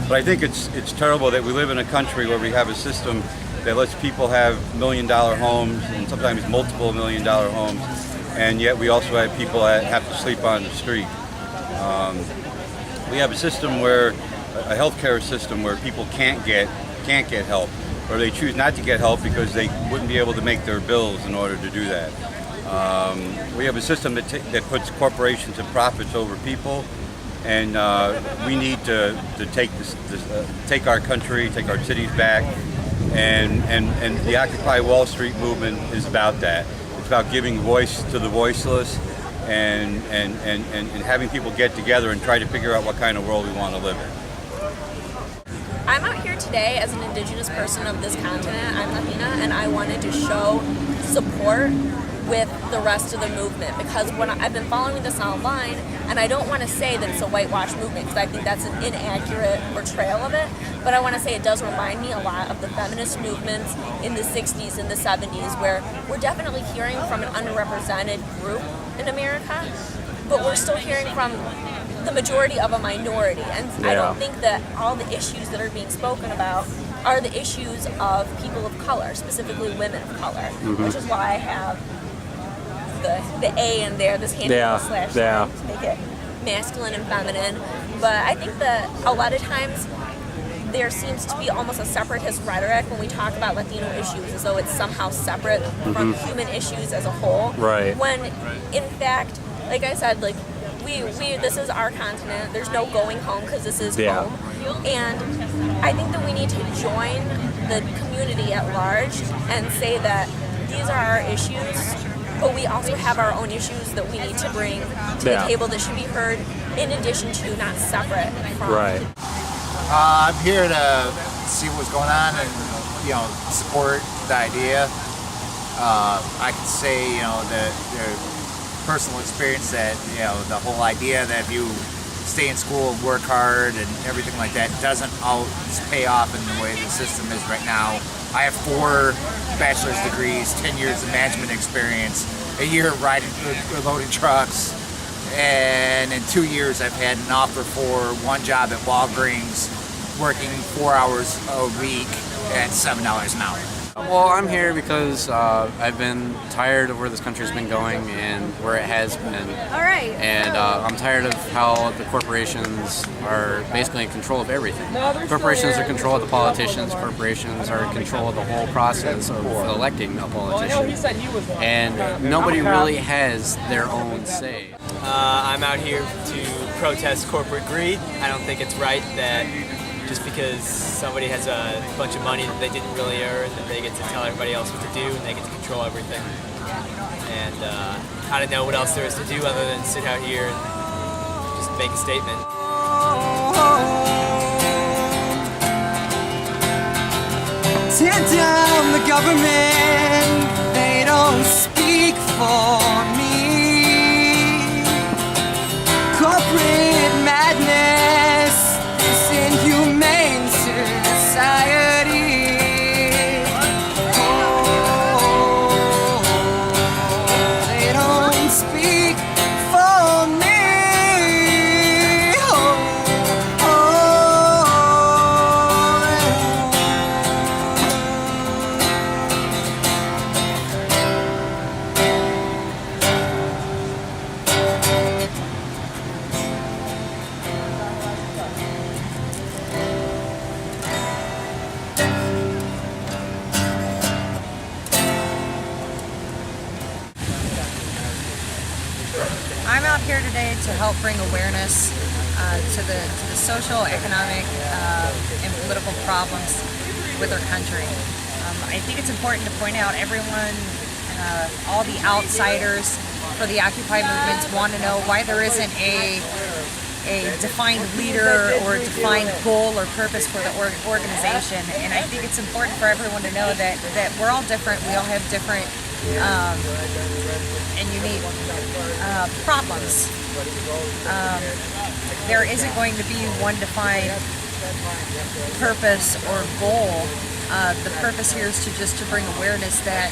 But I think it's terrible that we live in a country where we have a system that lets people have $1 million homes and sometimes multiple $1 million homes, and yet we also have people that have to sleep on the street. We have a system where a healthcare system where people can't get help, or they choose not to get help because they wouldn't be able to make their bills in order to do that. We have a system that puts corporations and profits over people, and we need to take our country, take our cities back, and the Occupy Wall Street movement is about that. It's about giving voice to the voiceless, and having people get together and try to figure out what kind of world we want to live in. I'm out here today as an indigenous person of this continent. I'm Latina, and I wanted to show support with the rest of the movement, because when I've been following this online, and I don't want to say that it's a whitewash movement because I think that's an inaccurate portrayal of it, but I want to say it does remind me a lot of the feminist movements in the 60s and the 70s, where we're definitely hearing from an underrepresented group in America, but we're still hearing from the majority of a minority, and I don't think that all the issues that are being spoken about are the issues of people of color, specifically women of color, which is why I have the A in there, this handle slash to make it masculine and feminine. But I think that a lot of times there seems to be almost a separatist rhetoric when we talk about Latino issues, as though it's somehow separate from human issues as a whole. Right. When in fact, like I said, like we this is our continent. There's no going home because this is home. And I think that we need to join the community at large and say that these are our issues, but we also have our own issues that we need to bring to the table that should be heard in addition to, not separate from. Right. I'm here to see what's going on and, support the idea. I can say, the personal experience that, the whole idea that if you stay in school and work hard and everything like that doesn't always pay off in the way the system is right now. I have 4 bachelor's degrees, 10 years of management experience, a year riding, loading trucks, and in 2 years I've had an offer for one job at Walgreens, working 4 hours a week at $7 an hour. Well, I'm here because I've been tired of where this country's been going and where it has been. All right. And I'm tired of how the corporations are basically in control of everything. Corporations are in control of the politicians. Corporations are in control of the whole process of electing a politician. And nobody really has their own say. I'm out here to protest corporate greed. I don't think it's right that just because somebody has a bunch of money that they didn't really earn, that they get to tell everybody else what to do and they get to control everything. And I don't know what else there is to do other than sit out here and just make a statement. Tear down the government, they don't speak for me. Corporate madness, this inhumane society. They don't speak for me. I'm out here today to help bring awareness to the social, economic, and political problems with our country. I think it's important to point out everyone, all the outsiders for the Occupy movements want to know why there isn't a defined leader or a defined goal or purpose for the organization. And I think it's important for everyone to know that we're all different. We all have different and unique problems. There isn't going to be one defined purpose or goal. The purpose here is to bring awareness that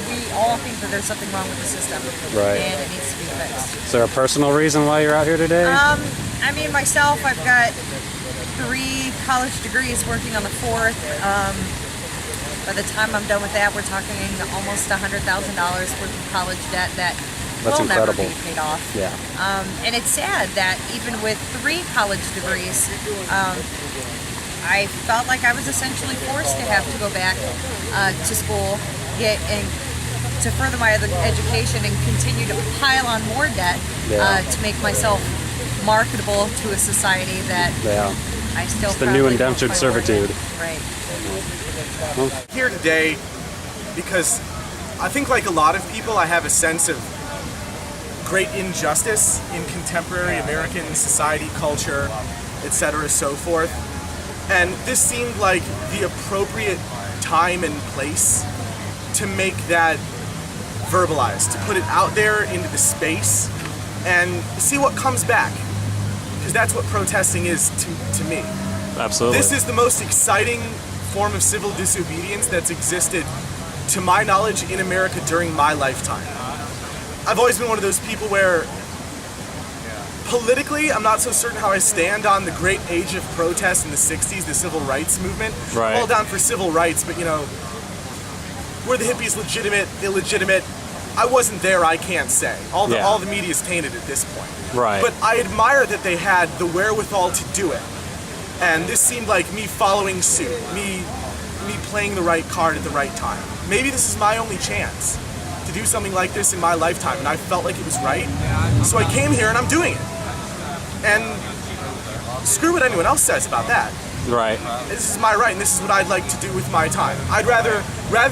we all think that there's something wrong with the system, right, and it needs to be fixed. Is there a personal reason why you're out here today? I I mean, myself, I've got 3 college degrees, working on the 4th. By the time I'm done with that, we're talking almost $100,000 worth of college debt that That's will never incredible. be paid off. Yeah. And it's sad that even with 3 college degrees, I felt like I was essentially forced to have to go back to school, to further my other education and continue to pile on more debt to make myself marketable to a society that I still. It's the new indentured servitude. Right. Here today because I think, like a lot of people, I have a sense of great injustice in contemporary American society, culture, etc., so forth. And this seemed like the appropriate time and place to make that verbalized, to put it out there into the space and see what comes back. Because that's what protesting is to me. Absolutely. This is the most exciting form of civil disobedience that's existed, to my knowledge, in America during my lifetime. I've always been one of those people where politically, I'm not so certain how I stand on the great age of protest in the 60s, the civil rights movement. Right. I'm all down for civil rights, but were the hippies legitimate, illegitimate? I wasn't there, I can't say. All the media's tainted at this point. Right. But I admire that they had the wherewithal to do it. And this seemed like me following suit, me playing the right card at the right time. Maybe this is my only chance to do something like this in my lifetime, and I felt like it was right. So I came here and I'm doing it. And screw what anyone else says about that. Right. This is my right, and this is what I'd like to do with my time. Rather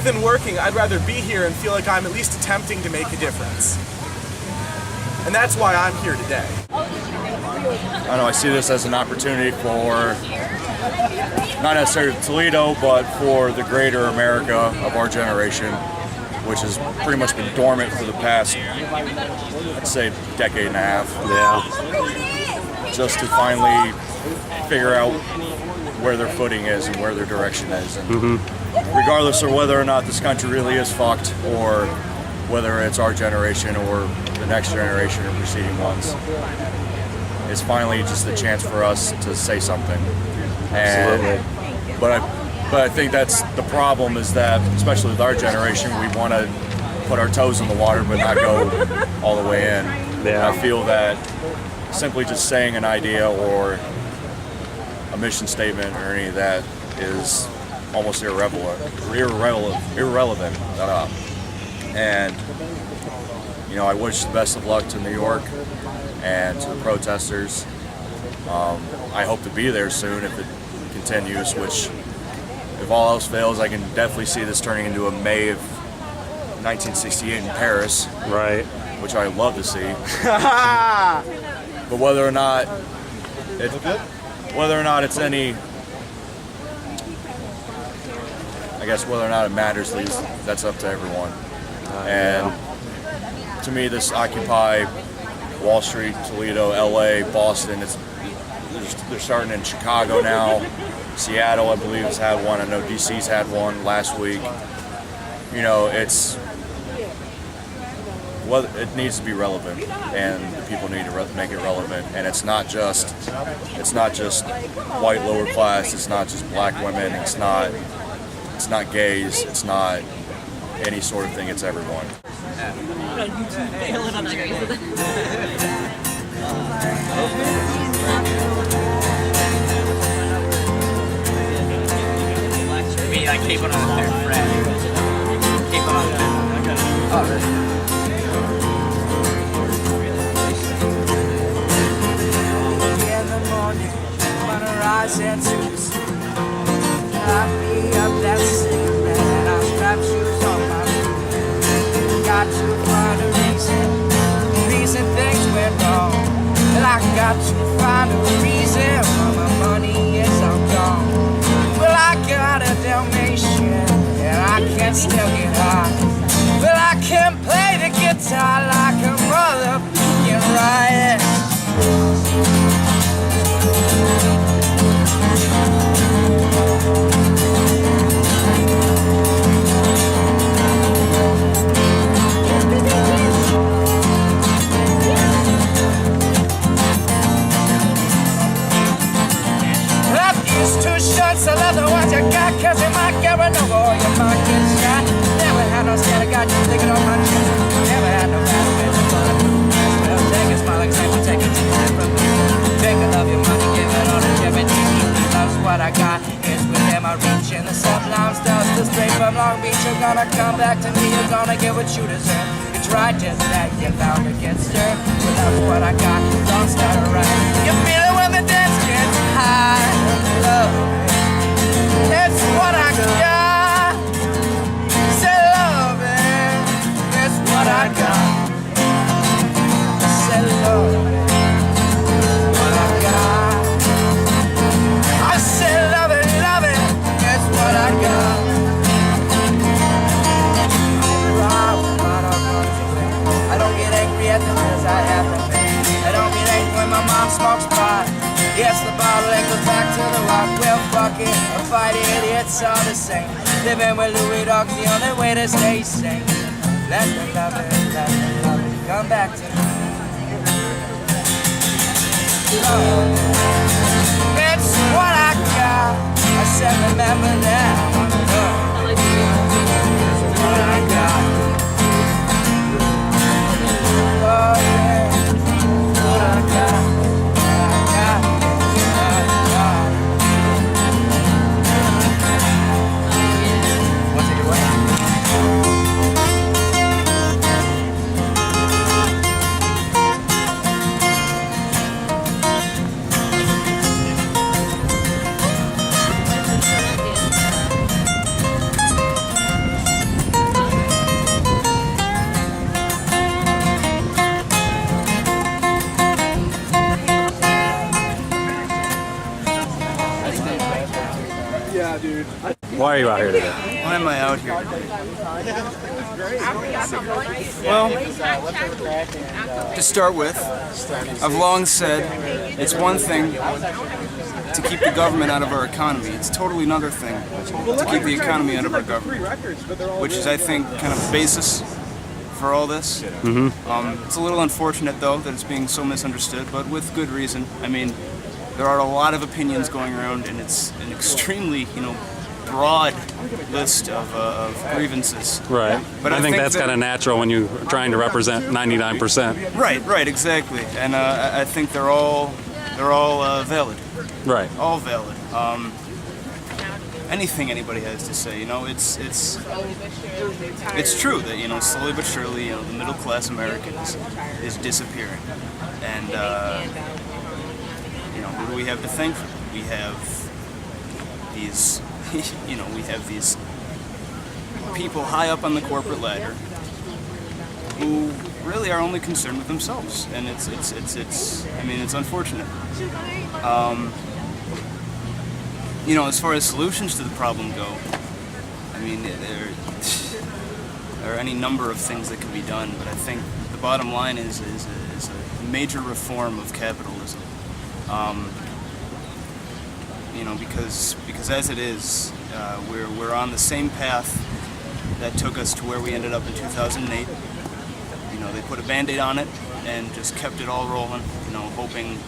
than working, I'd rather be here and feel like I'm at least attempting to make a difference. And that's why I'm here today. I don't know, I see this as an opportunity for, not necessarily Toledo, but for the greater America of our generation, which has pretty much been dormant for the past, I'd say, decade and a half. Yeah. Just to finally figure out where their footing is and where their direction is. And regardless of whether or not this country really is fucked, or whether it's our generation or the next generation or preceding ones, it's finally just a chance for us to say something. And, but I think that's the problem, is that, especially with our generation, we want to put our toes in the water but not go all the way in. Yeah. I feel that simply just saying an idea or a mission statement or any of that is almost irrelevant. And I wish the best of luck to New York and to the protesters. I hope to be there soon if it continues, which, if all else fails, I can definitely see this turning into a May of 1968 in Paris. Right. Which I love to see. But whether or not it's any, I guess whether or not it matters, that's up to everyone. And to me, this Occupy Wall Street, Toledo, LA, Boston, they're starting in Chicago now. Seattle, I believe, has had one. I know DC's had one last week. It needs to be relevant, and the people need to make it relevant. And it's not just white lower class. It's not just black women. It's not gays. It's not any sort of thing. It's everyone. I keep it on there, Fred. Keep it on there. Oh, really? In the morning, when I rise and to the sun, I'll be up that cigarette and I'll strap shoes on my feet. Got to find a reason things went wrong. Well, I got to find a reason why my money is all gone. Well, I got a Dalmatian and I can still get high. Well, I can play the guitar like a motherfucking riot. run over or your mind gets shot. Never had no scatter, got you thinking on my chest. Never had no battle, bitch, but I'm well, take a smile, example, take a two-step from me. Take a love your money, give it all to Jiminy. He loves what I got, it's within my reach. In the sublime stars, the straight from Long Beach. You're gonna come back to me, you're gonna get what you deserve. You tried just that, you bound to get stirred. Well, that's what I got, don't start around. You feel it when the dance gets high. Love, it's what I got. Say love, it's what I got. Say love, what I got. I say love it, it's what I got. I don't get angry at the things I have to pay. I don't get angry when my mom smokes pot. Yes, the bottle and goes back to the rock. Well, fuck it, or fight it, it's all the same. Living with Louis Dog's the only way to stay sane. Let me love it, come back to me. It's what I got. I said remember now. It's what I got. Oh yeah, what I got. What's it your way? Why are you out here today? Why am I out here? Well, to start with, I've long said it's one thing to keep the government out of our economy. It's totally another thing to keep the economy out of our government, which is, I think, kind of the basis for all this. It's a little unfortunate, though, that it's being so misunderstood, but with good reason. I mean, there are a lot of opinions going around, and it's an extremely, broad list of grievances. Right. But I think that's kind of natural when you're trying to represent 99%. Right, exactly. And I think they're all valid. Right. All valid. Anything anybody has to say, it's true that slowly but surely, the middle class American is disappearing, and who do we have to thank for that? We have these. We have these people high up on the corporate ladder who really are only concerned with themselves, and it's unfortunate. As far as solutions to the problem go, there are any number of things that can be done, but I think the bottom line is a major reform of capitalism. Because as it is, we're on the same path that took us to where we ended up in 2008. They put a Band-Aid on it and just kept it all rolling, hoping.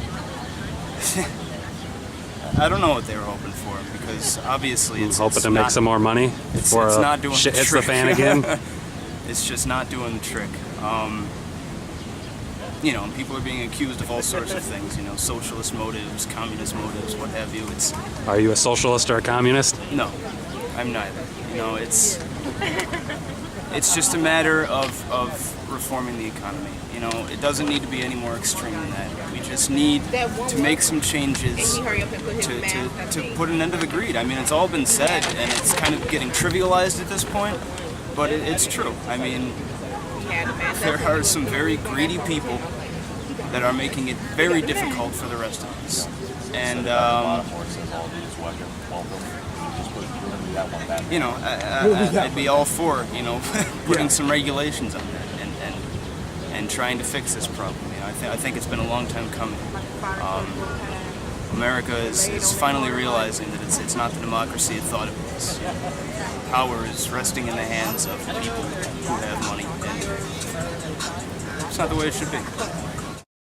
I don't know what they were hoping for, because obviously it's hoping to make some more money before it's not doing shit the hits trick. the fan again. It's just not doing the trick. And people are being accused of all sorts of things, socialist motives, communist motives, what have you. Are you a socialist or a communist? No, I'm neither. It's just a matter of reforming the economy. It doesn't need to be any more extreme than that. We just need to make some changes to put an end to the greed. It's all been said, and it's kind of getting trivialized at this point, but it's true. There are some very greedy people that are making it very difficult for the rest of us. And, I'd be all for, putting some regulations on that and trying to fix this problem. I think it's been a long time coming. America is finally realizing that it's not the democracy it thought it was. Power is resting in the hands of people who have money, and it's not the way it should be.